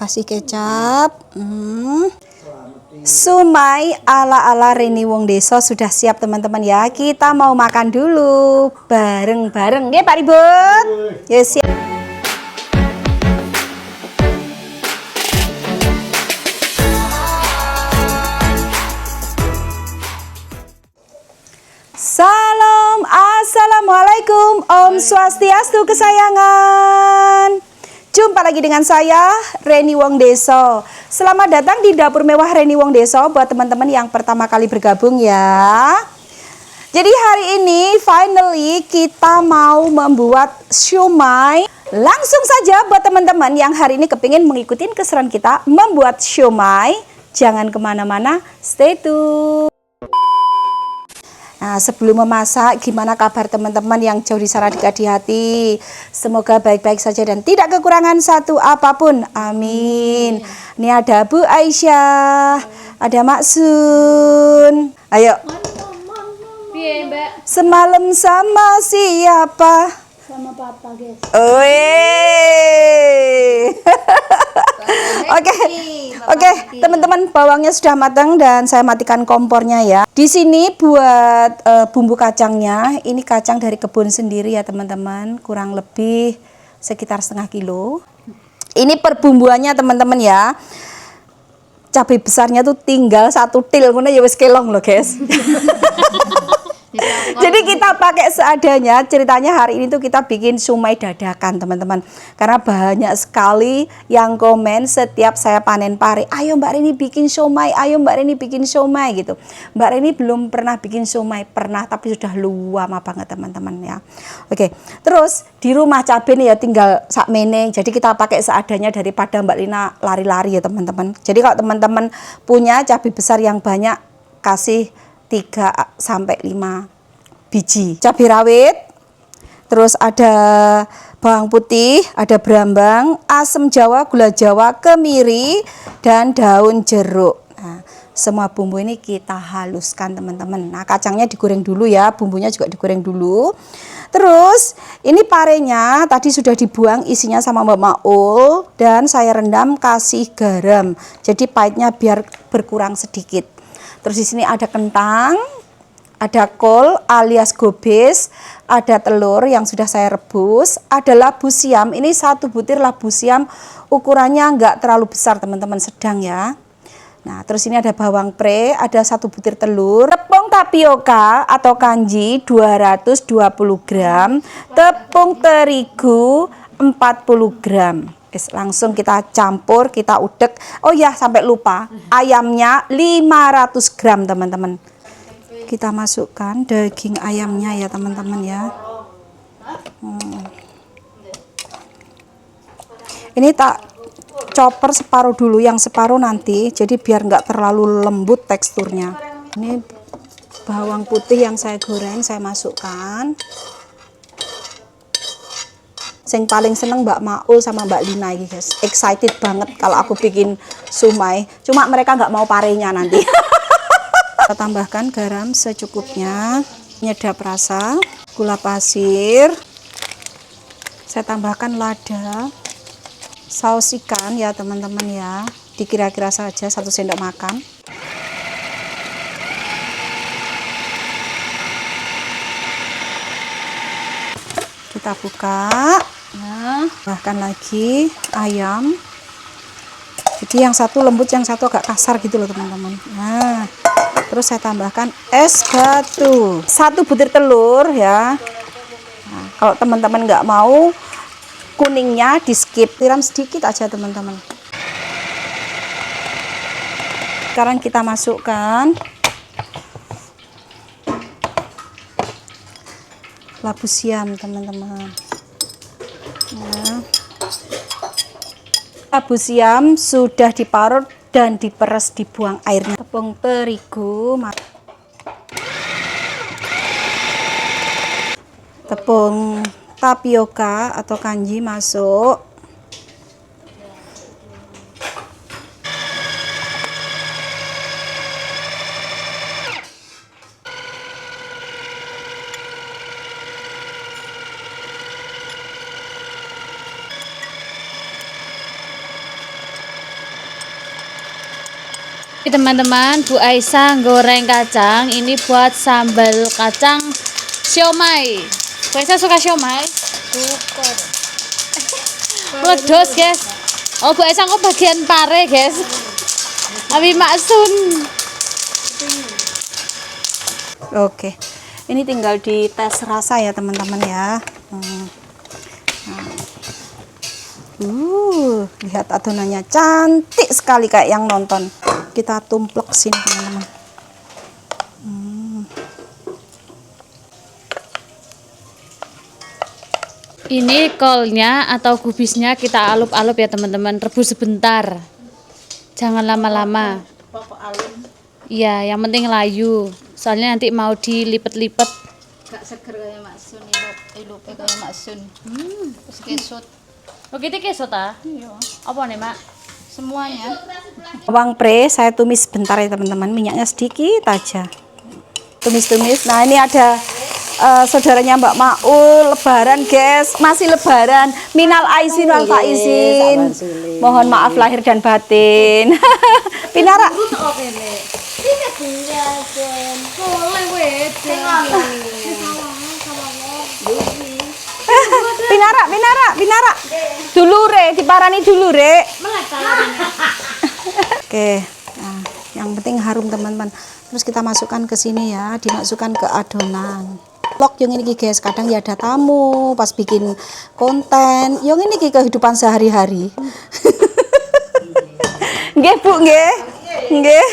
kasih kecap. Sumai ala-ala Reni Wong Deso sudah siap teman-teman ya. Kita mau makan dulu bareng-bareng. Nggih Pak Ribut? Ya siap. Salam, assalamualaikum, Om Swastiastu kesayangan. Jumpa lagi dengan saya, Reni Wong Deso. Selamat datang di Dapur Mewah Reni Wong Deso buat teman-teman yang pertama kali bergabung ya. Jadi hari ini finally kita mau membuat siomay. Langsung saja buat teman-teman yang hari ini kepingin mengikuti keseruan kita membuat siomay. Jangan kemana-mana, stay tune. Nah, sebelum memasak, gimana kabar teman-teman yang jauh di sana dekat di hati? Semoga baik-baik saja dan tidak kekurangan satu apapun. Amin. Ini ada Bu Aisyah, ada Mak Sun. Ayo. Semalam sama siapa? Sama papa, guys. Oke, teman-teman, bawangnya sudah matang dan saya matikan kompornya ya. Di sini buat bumbu kacangnya, ini kacang dari kebun sendiri ya teman-teman, kurang lebih sekitar setengah kilo. Ini perbumbuannya teman-teman ya. Cabai besarnya tuh tinggal 1 til, ngono ya wis kelong loh guys. Jadi kita pakai seadanya. Ceritanya hari ini tuh kita bikin siomay dadakan teman-teman. Karena banyak sekali yang komen setiap saya panen pare, ayo Mbak Reni bikin siomay, ayo Mbak Reni bikin siomay gitu. Mbak Reni belum pernah bikin siomay, pernah tapi sudah lama banget teman-teman ya. Oke, terus di rumah cabai nih ya tinggal sak meneng. Jadi kita pakai seadanya daripada Mbak Lina lari-lari ya teman-teman. Jadi kalau teman-teman punya cabai besar yang banyak, kasih 3 sampai 5 biji cabai rawit, terus ada bawang putih, ada berambang, asam jawa, gula jawa, kemiri, dan daun jeruk. Nah, semua bumbu ini kita haluskan teman-teman. Nah, kacangnya digoreng dulu ya, bumbunya juga digoreng dulu. Terus ini parenya tadi sudah dibuang isinya sama Mbak Maul dan saya rendam kasih garam. Jadi pahitnya biar berkurang sedikit. Terus di sini ada kentang, ada kol alias gobes, ada telur yang sudah saya rebus, ada labu siam. Ini 1 butir labu siam, ukurannya enggak terlalu besar teman-teman, sedang ya. Nah, terus ini ada bawang pre, ada 1 butir telur, tepung tapioka atau kanji 220 gram, tepung terigu 40 gram. Langsung kita campur, kita udek. Oh ya, sampai lupa, ayamnya 500 gram teman-teman. Kita masukkan daging ayamnya ya teman-teman ya. Ini tak chopper separuh dulu, yang separuh nanti, jadi biar nggak terlalu lembut teksturnya. Ini bawang putih yang saya goreng, saya masukkan. Yang paling seneng Mbak Maul sama Mbak Lina ini guys, excited banget kalau aku bikin siomay. Cuma mereka nggak mau parenya nanti. Kita tambahkan garam secukupnya, penyedap rasa, gula pasir. Saya tambahkan lada, saus ikan ya teman-teman ya, dikira-kira saja 1 sendok makan. Kita buka. Nah, bahkan lagi ayam. Jadi yang satu lembut, yang satu agak kasar gitu loh teman-teman. Nah, terus saya tambahkan es batu, 1 butir telur ya. Nah, kalau teman-teman nggak mau kuningnya di skip, siram sedikit aja teman-teman. Sekarang kita masukkan labu siam teman-teman. Nah, labu siam sudah diparut dan diperes, dibuang airnya. Tepung terigu, tepung tapioka atau kanji masuk, Teman-teman, Bu Aisyah goreng kacang. Ini buat sambal kacang siomay. Bu Aisyah suka siomay? Suka. Ledos, guys. Oh, Bu Aisyah kok bagian pare, guys. Abi Maksun. Oke, ini tinggal dites rasa ya teman-teman ya. Lihat adonannya cantik sekali kayak yang nonton. Kita tumplek sini teman-teman. Ini kolnya atau kubisnya kita alup-alup ya teman-teman. Rebus sebentar. Jangan lama-lama. Iya, yang penting layu. Soalnya nanti mau dilipet-lipet. Gak seger kayak Maksun, ilupe kayak Maksun. Terus kesut. Oh gitu kesot ah? Iya, Apa nih mak? semuanya. Bawang pre saya tumis sebentar ya teman-teman, minyaknya sedikit aja. Tumis-tumis. Nah ini ada saudaranya Mbak Maul, lebaran guys, masih lebaran. Minal aizin wal faizin. Mohon maaf lahir dan batin. Pinara. Pinara. Dulure, diparani dulure. Oke. Nah, yang penting harum teman-teman. Terus kita masukkan ke sini ya, dimasukkan ke adonan. Vlog yang ini guys, kadang ya ada tamu pas bikin konten. Yang ini kehidupan sehari-hari. Nggih, Bu, nggih. Nggih.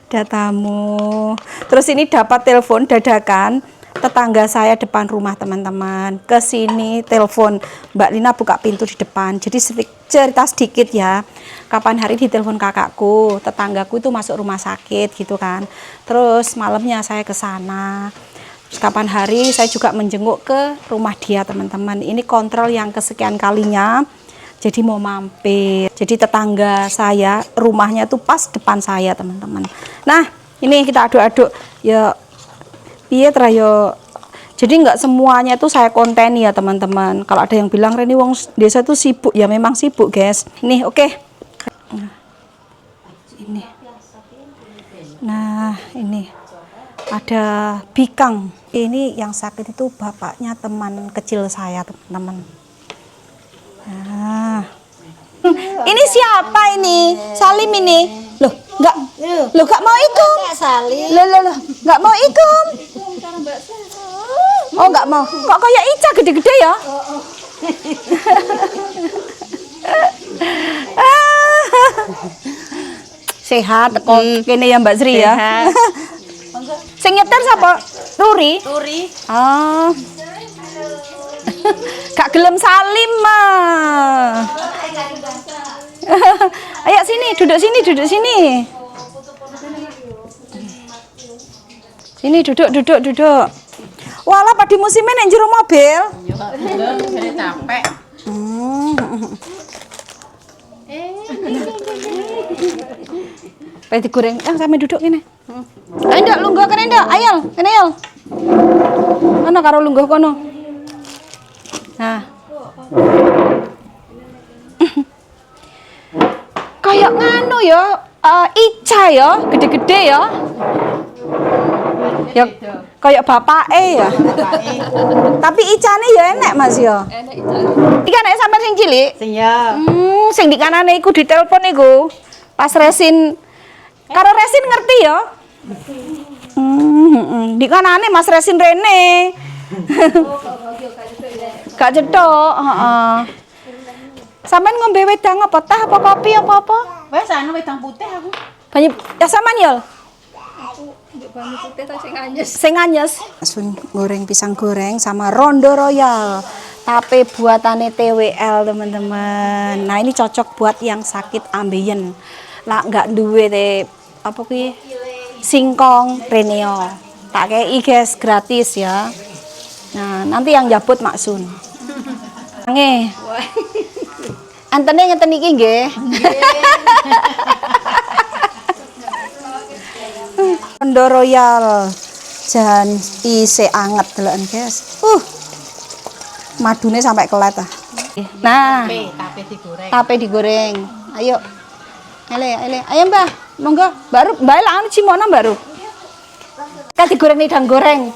Ada tamu. Terus ini dapat telepon dadakan. Tetangga saya depan rumah teman-teman ke sini telepon, Mbak Lina buka pintu di depan. Jadi cerita sedikit ya, kapan hari ditelepon kakakku, tetanggaku itu masuk rumah sakit gitu kan. Terus malamnya saya ke sana. Terus kapan hari saya juga menjenguk ke rumah dia teman-teman. Ini kontrol yang kesekian kalinya. Jadi mau mampir. Jadi tetangga saya rumahnya tuh pas depan saya teman-teman. Nah ini kita aduk-aduk ya. Iya Trayo. Jadi nggak semuanya tuh saya konten ya teman-teman. Kalau ada yang bilang Reni wong desa tuh sibuk, ya memang sibuk guys. Nih oke. Ini. Nah ini ada bikang. Ini yang sakit itu bapaknya teman kecil saya teman-teman. Nah. Ini siapa ini? Salim ini. Loh, enggak mau ikut. Loh, enggak mau ikut. Oh, enggak mau. Kok kayak Ica gede-gede ya? Sehat kok kene ya Mbak Sri ya. Sing nyetir siapa? Turi. Ah. Gak gelem salim mah. Ayo sini, duduk sini. Sini duduk. Walah pada musimnya nek jero mobil. Belum, capek. Pengen digoreng, sampe duduk kene. Ayo ndak lungguh kene ndak, ayo, kene yo. Ono karo lungguh kono. Nah. Kayak nganu ya, Ica ya, gede-gede ya. Ya kayak bapake ya. Tapi Icane ya enek Mas ya. Enak itu. Iki anake sampean sing cilik. Sing ya. Sing di kanane iku ditelepon iku. Pas Resin karo Resin ngerti ya. Di kanane Mas Resin Rene. Gak cethuk, heeh. Sampean ngombe wedang apa teh apa kopi apa? Wes anu wedang putih aku. Banyu ya sampean ya. Banyu putih ta sing anyes. Sing anyes. Sun goreng pisang goreng sama rondo royal. Tape buatane TWL teman-teman. Nah, ini cocok buat yang sakit ambeien. Lah enggak duwe te apa kuwi? Singkong Reneo. Tak kei guys gratis ya. Nah, nanti yang jabut Maksun. Nggih. Antene ngeten iki nggih. Rondo royal jan isih anget deloken guys. Madune sampai kelet ah. Nah, Tape digoreng. tape digoreng. Ayo. Ele. Ayo Mbah, monggo. Baru Mbah lan cimono baru. Kan digoreng nidang goreng.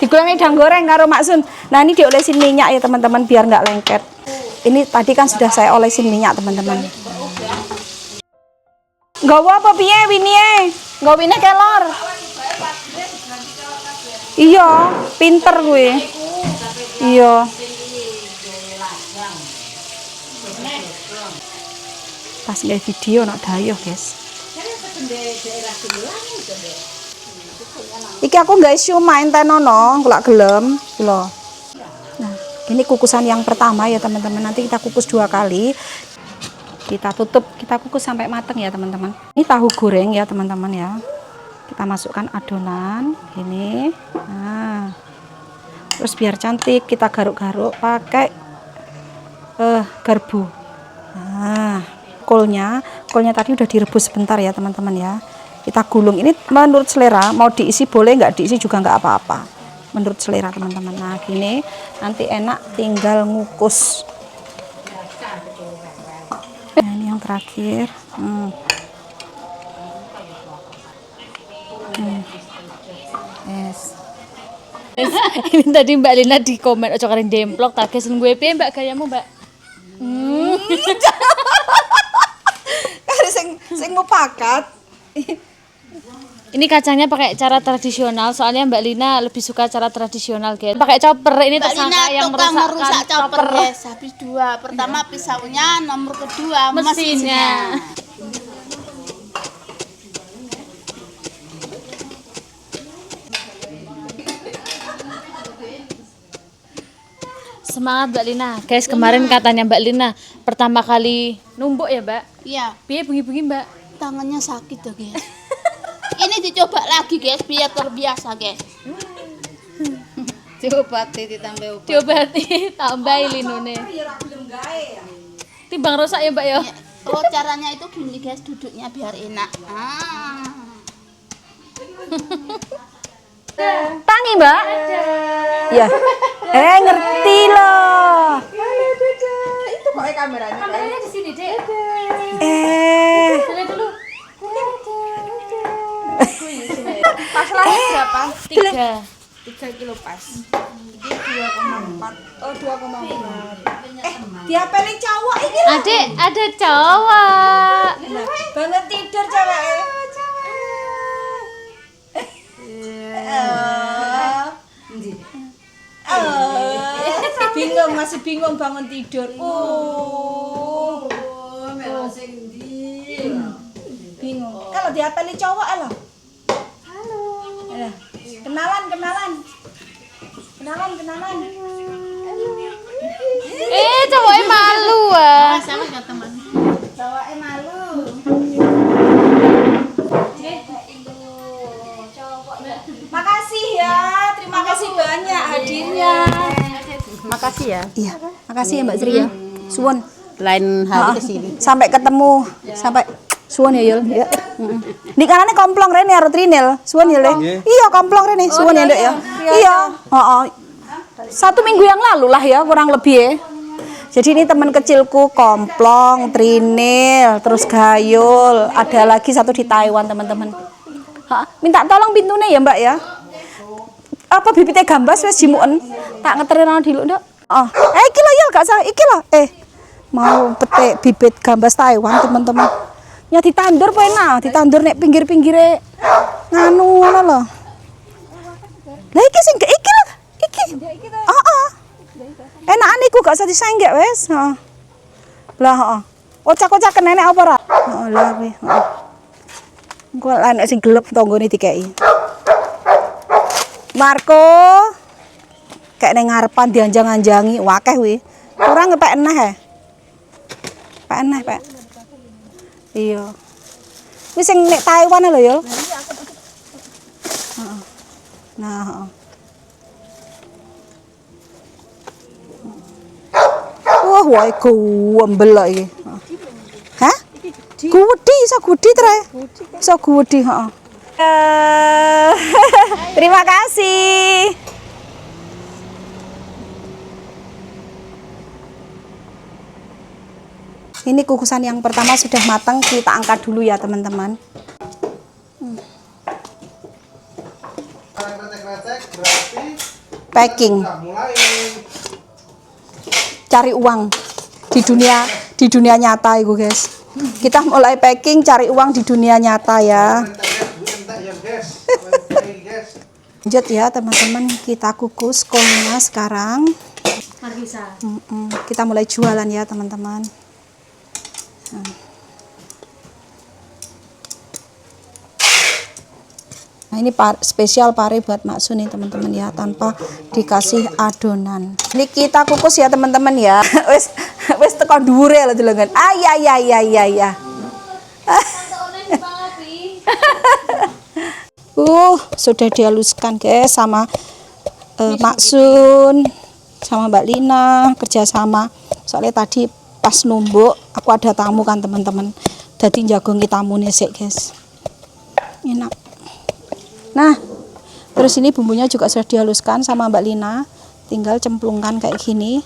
Digoreng nidang goreng karo Maksun. Nah, ini diolesin minyak ya, teman-teman, biar nggak lengket. Ini tadi kan sudah saya olesin minyak, teman-teman. Nggawa apa piye winie? Nggawine kelor. Iya, pinter gue. Iya. Pas nggak video nak dayo, guys. Iki aku nggak siomay tenono, kelak gelem, loh. Nah, ini kukusan yang pertama ya teman-teman. Nanti kita kukus 2 kali. Kita tutup, kita kukus sampai mateng ya teman-teman. Ini tahu goreng ya teman-teman ya. Kita masukkan adonan ini. Nah, terus biar cantik kita garuk-garuk pakai garpu. Nah, kolnya tadi udah direbus sebentar ya teman-teman ya. Kita gulung, ini menurut selera, mau diisi boleh, nggak diisi juga nggak apa-apa, menurut selera teman-teman. Nah gini nanti enak tinggal ngukus. Nah, ini yang terakhir. Yes. Ini tadi Mbak Lina di komen ojo karen demplok tak kesen gue piye Mbak gayamu Mbak. Kan sing mau pakat. Ini kacangnya pakai cara tradisional, soalnya Mbak Lina lebih suka cara tradisional, guys. Pakai chopper, ini Mbak tersangka Lina yang tukang merusak merusakkan chopper, guys. Habis 2. Pertama pisaunya, nomor kedua mesinnya. Semangat Mbak Lina, guys. Kemarin katanya Mbak Lina pertama kali numbuk ya Mbak. Iya, Piye bengi-bengi Mbak? tangannya sakit tuh, guys. Ini dicoba lagi, guys, biar terbiasa, guys. Diobati ditambah obat. Diobati tambahi linune. Timbang rusak ya Mbak ya. Oh, caranya itu gini, guys, duduknya biar enak. Tangi Mbak. Ya. Ngerti loh. Itu kok kameranya. Kameranya di sini, Dek. Sini dulu. Pas lahir berapa? 3. 3 kilo pas. Ini 2,4. Oh, 2,4. Diapeli cowok iki. Adik, ada cowok. Banget tidur cewek. Bingung, masih bingung bangun tidur. Bingung. Kalau diapeli cowok lo. Halo. Kenalan. Cowoknya malu ah. Sama enggak, teman? Cowoknya malu. Makasih ya, terima kasih banyak hadirnya. Makasih ya. Iya, makasih ya Mbak Sri ya. Suwon. Lain hari kesini. Sampai ketemu, sampai suwon ya Yul. Ya. Di kanannya komplong rene karo Trinil. Suwon ya Le. Iya, komplong rene, suwon ya Nduk ya. Iya, heeh. 1 minggu yang lalu lah ya, kurang lebih ya. Jadi ini teman kecilku komplong, Trinil, terus Gayul, ada lagi 1 di Taiwan teman-teman. Minta tolong pintunya ya Mbak ya. Apa bibitnya gambas wes jimuken. Tak ngeterin dulu Nduk. Iki lho ya gak salah, iki lho. Mau petik bibit gambas Taiwan teman-teman. Ya ditandur apa enak, ditandur nek pinggir-pinggire nganu ngono lho. Lah iki sing iki lho, iki. Heeh. Enakan iku gak usah disenggek wes. Heeh. Lah heeh. Ocak-ocak nenek apa ora? Heeh, lah kuwi. Heeh. Engko lan sing gelep tanggane dikeki. Marco. Kayak ning ngarepan dianjang-anjangi, wakeh kuwi. Kurang ngepek eneh he. Pak eneh, Pak. Iya. Kuwi sing nek Taiwan lho ya. Heeh. Nah, heeh. Wah, wae gombel lho iki. Hah? Gudi, iso gudi tre. Iso gudi, heeh. Terima kasih. Ini kukusan yang pertama sudah matang, kita angkat dulu ya teman-teman. Kretek-kretek berarti Packing, sudah mulai. cari uang di dunia nyata itu guys. Kita mulai packing, cari uang di dunia nyata ya. Lanjut ya teman-teman, kita kukus kolnya sekarang. Margisa. Kita mulai jualan ya teman-teman. Nah ini spesial pare buat Mak Sun nih teman-teman ya, tanpa dikasih adonan. Ini kita kukus ya teman-teman ya. wes teko dhuwure lho delengen. Ya. Sudah dihaluskan guys sama Mak Sun sama Mbak Lina kerjasama. Soalnya tadi pas numbuk aku ada tamu kan teman-teman. Dadi jagongi tamune sik guys. Enak. Nah, terus ini bumbunya juga sudah dihaluskan sama Mbak Lina. Tinggal cemplungkan kayak gini.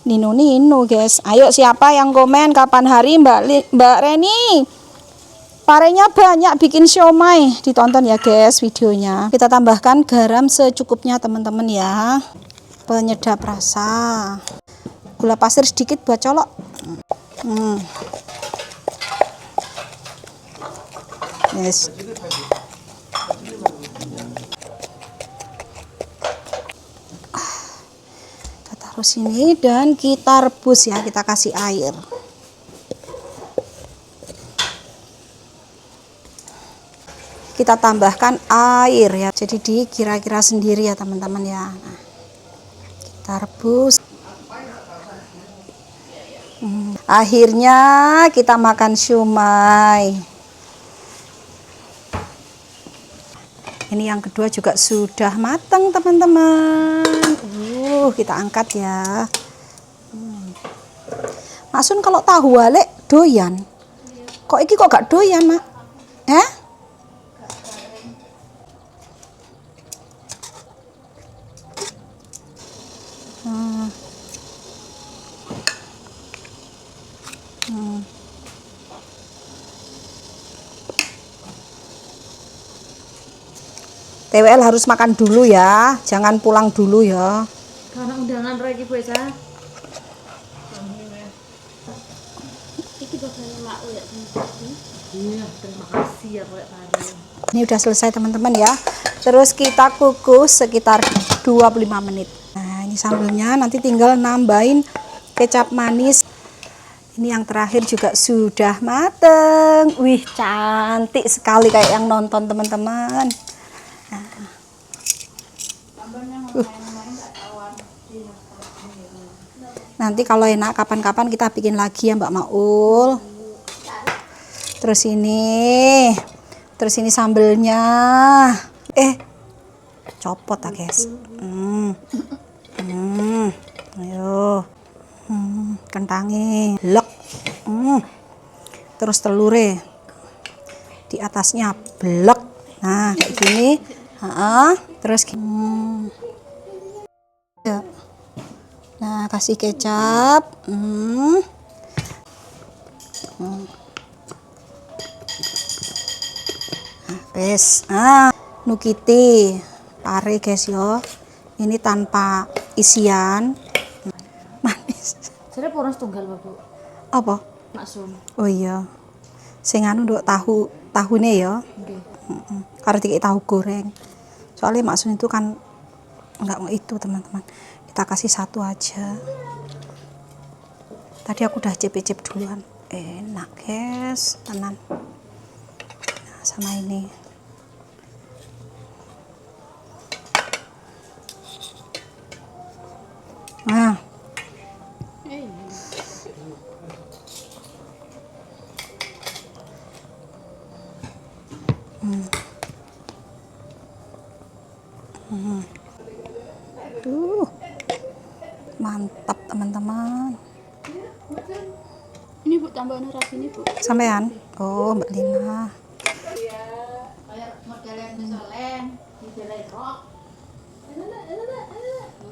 Nino guys. Ayo siapa yang komen kapan hari Mbak Reni? Parenya banyak bikin siomay. Ditonton ya guys videonya. Kita tambahkan garam secukupnya teman-teman ya. Penyedap rasa. Gula pasir sedikit buat colok. Yes. Kita taruh sini dan kita rebus ya, kita kasih air. Kita tambahkan air ya, jadi dikira-kira sendiri ya teman-teman ya. Nah, kita rebus. Akhirnya kita makan siomay. Ini yang kedua juga sudah matang teman-teman. Kita angkat ya. Mak Sun kalau tahu wale doyan. Kok iki kok gak doyan, Mak? TWL harus makan dulu ya, jangan pulang dulu ya. Karena undangan lagi Bu Esa. Iki bagian mak ya. Iya, terima kasih ya Pak Pare. Ini udah selesai teman-teman ya. Terus kita kukus sekitar 25 menit. Nah, ini sambelnya nanti tinggal nambahin kecap manis. Ini yang terakhir juga sudah mateng. Wih, cantik sekali kayak yang nonton teman-teman. Nanti kalau enak kapan-kapan kita bikin lagi ya Mbak Maul. Terus ini sambelnya. Copot ah guys. Ayo. Kentangi. Lek. Terus telure. Di atasnya blek. Nah, kayak gini. Terus ya. Nah, kasih kecap. Wes. Nukiti pare guys yo. Ini tanpa isian. Manis. Saya poros tunggal Bu. Apa? Mak Sun. Oh iya. Sing anu nduk tahune ya. Nggih. Karo dikit tahu goreng. Soalnya Mak Sun itu kan enggak mau itu teman-teman. Kita kasih satu aja. Tadi aku udah cip-cip duluan. Enak guys, tenan. Nah, sama ini. Nah. Mantap teman-teman. Ini Bu tambahan rasa ini Bu. Sampean? Oh, Mbak Lina.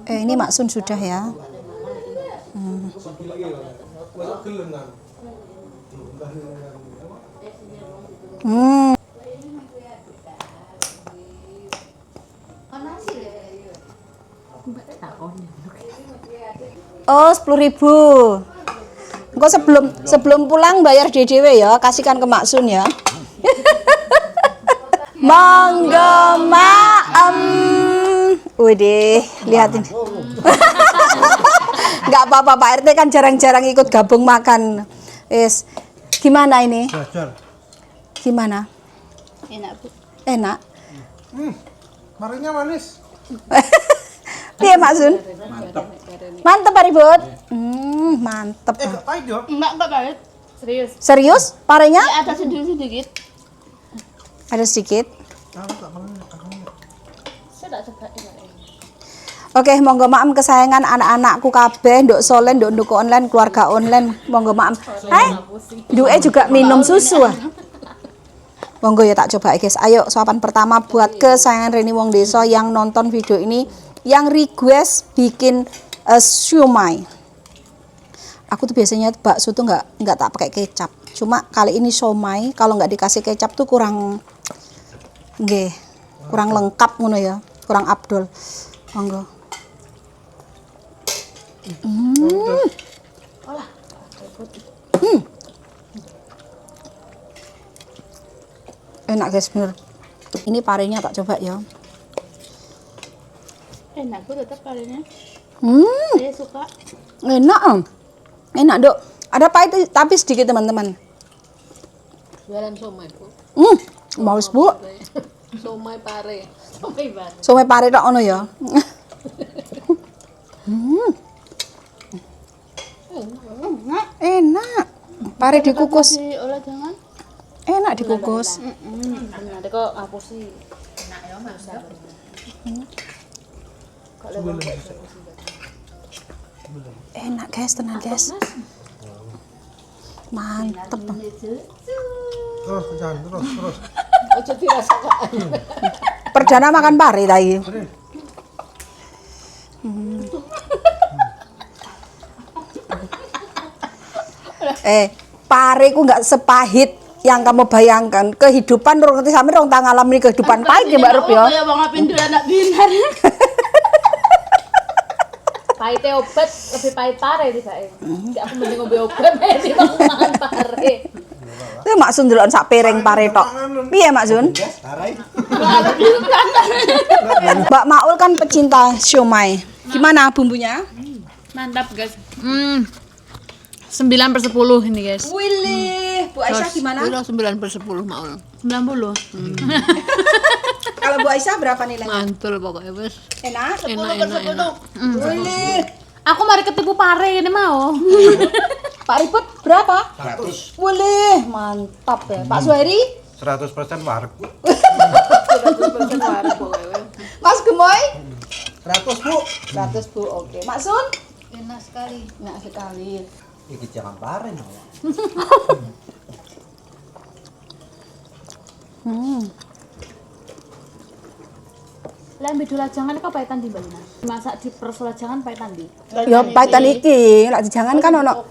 Ini Mak Sun sudah ya. Hmm. Oh, 10.000. Engko sebelum pulang bayar DDW ya, kasihkan ke Mak Sun ya. Monggo maem. Widih, lihatin. Enggak apa-apa, Pak RT kan jarang-jarang ikut gabung makan. Gimana ini? Gimana? Enak, Bu. Enak. Marinya manis. Piye Mak Sun? Mantap. Mantep Pak Ribut. Mantep. Gak pahit ya? Enggak pahit. Serius. Serius? Parenya? Ya, ada sedikit. Ada sedikit. Aku tak pernah. Saya tak coba ini. Oke, monggo maem kesayangan anak-anakku kabeh, nduk Solen, nduk Nduku online, keluarga online, monggo maem. Nduke juga minum susu ah. Monggo ya tak coba guys. Ayo suapan pertama buat kesayangan Reni Wong Deso yang nonton video ini, yang request bikin siomay. Aku tuh biasanya bakso tuh nggak tak pakai kecap. Cuma kali ini siomay kalau nggak dikasih kecap tuh kurang kurang lengkap ngono ya, kurang abdol. Monggo. Enak guys, bener. Ini parenya tak coba ya. Enak, Bu, tetap kalinya. Saya suka. Enak. Enak, Dok. Ada pahit tapi sedikit, teman-teman. Jualan somai, Bu. Males, Bu. Somai pare. Somai pare tok ono ya. Enak. Pare dikukus. Diolah jangan. Enak dikukus. Nanti kok aku sih. Enak guys, tenang guys. Mantep. Terus jangan terus. Aja dirasakan. Perdana makan pare tadi. Pare ku nggak sepahit yang kamu bayangkan. Kehidupan rong ngerti sami rong tang ngalami kehidupan pahit ya Mbak Rup ya. Ya bang apin dulu anak binar. Pahitnya obat lebih pahit pare sih Kak. Aku mending ngombe obat nek mangan pare. Itu Mak Sun delok sak piring pare tok. Piye Mak Sun? Mbak Maul kan pecinta siomay. Gimana bumbunya? Mantap guys. 9/10 ini guys. Wilih, Bu Aisyah gimana? Kilo 9/10 Maul. 90. Kalau Bu Aisyah berapa nilainya? Mantul pokoknya wes. Enak. Enak. Wilih. Aku mari ketipu pare ini mau. Pak Riput berapa? 100. Boleh, mantap ya. Pak Suheri? 100% warg. Mas Gemoy? 100, Bu. 100 Bu, oke. Mak Sun? Enak sekali. Enak sekali. Iki jangan pare no. Lah ambil jangan kok pahitan di Mbak. Masak di persolajangan pahitan di. Ya pahitan iki, lak jangan kan ono.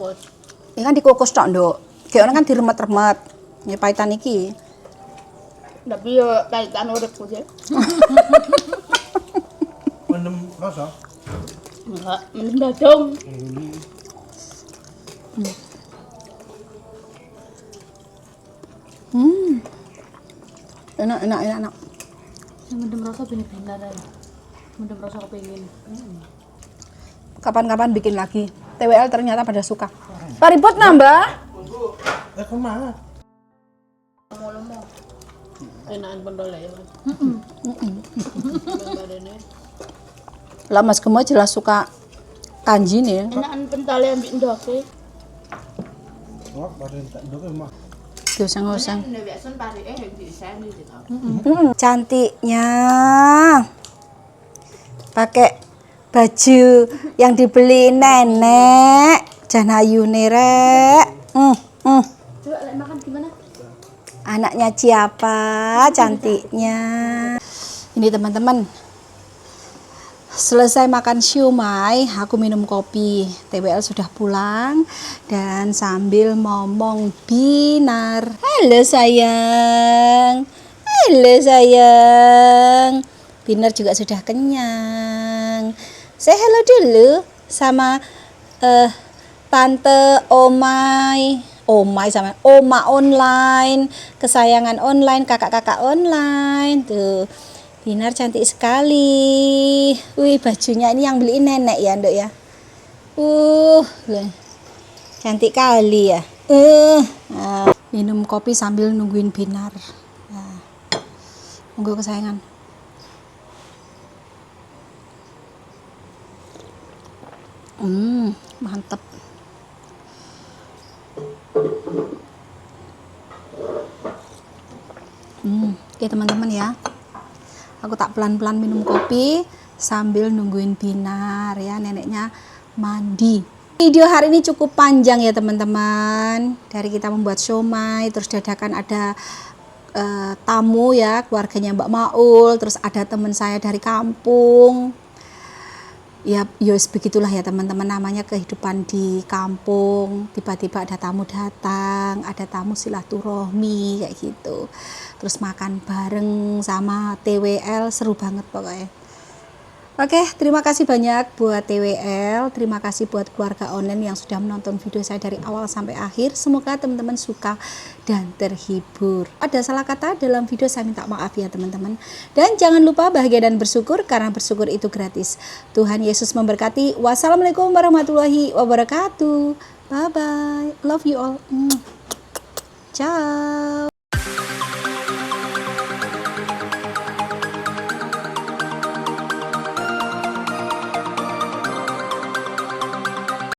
Iki kan dikukus tok, Nduk. Kayak orang kan diremet-remet. Ya pahitan iki. Tapi ya kaitan urip ku sih. Mendem rasa. Enggak, mending dodong. Enak. Yang mendem rasa bener-bener ya. Mendem rasa kepengin. Kapan-kapan bikin lagi. TWL ternyata pada suka. Pak Riput nambah? Kemana? Enakan pendol ya. Lah Mas Gemoy jelas suka kanji nih. Enakan pentale ambek ndoke. Wah, pare tak ndok mah. Goseng-goseng. Nek biasa parike diseni gitu. Cantiknya. Pakai baju yang dibeli nenek. Jan ayune rek. Coba lek makan gimana? Anaknya siapa? Cantiknya. Ini teman-teman. Selesai makan siomay, aku minum kopi. TWL sudah pulang dan sambil ngomong Binar. Halo sayang. Halo sayang. Binar juga sudah kenyang. Say hello dulu sama tante Omai. Omai sama Oma online, kesayangan online, kakak-kakak online. Tuh. Binar cantik sekali. Wih, bajunya ini yang beliin nenek ya, Nduk ya. Loh. Cantik kali ya. Nah, minum kopi sambil nungguin Binar. Nah. Nunggu kesayangan. Mantep. Oke teman-teman ya. Aku tak pelan-pelan minum kopi sambil nungguin Binar ya, neneknya mandi. Video hari ini cukup panjang ya teman-teman. Dari kita membuat siomay, terus dadakan ada tamu ya, keluarganya Mbak Maul, terus ada teman saya dari kampung. Ya, yos begitulah ya teman-teman, namanya kehidupan di kampung. Tiba-tiba ada tamu datang, ada tamu silaturahmi kayak gitu. Terus makan bareng sama TWL, seru banget pokoknya. Oke, terima kasih banyak buat TWL, terima kasih buat keluarga online yang sudah menonton video saya dari awal sampai akhir. Semoga teman-teman suka dan terhibur. Ada salah kata dalam video, saya minta maaf ya teman-teman. Dan jangan lupa bahagia dan bersyukur, karena bersyukur itu gratis. Tuhan Yesus memberkati. Wassalamualaikum warahmatullahi wabarakatuh. Bye-bye. Love you all. Ciao.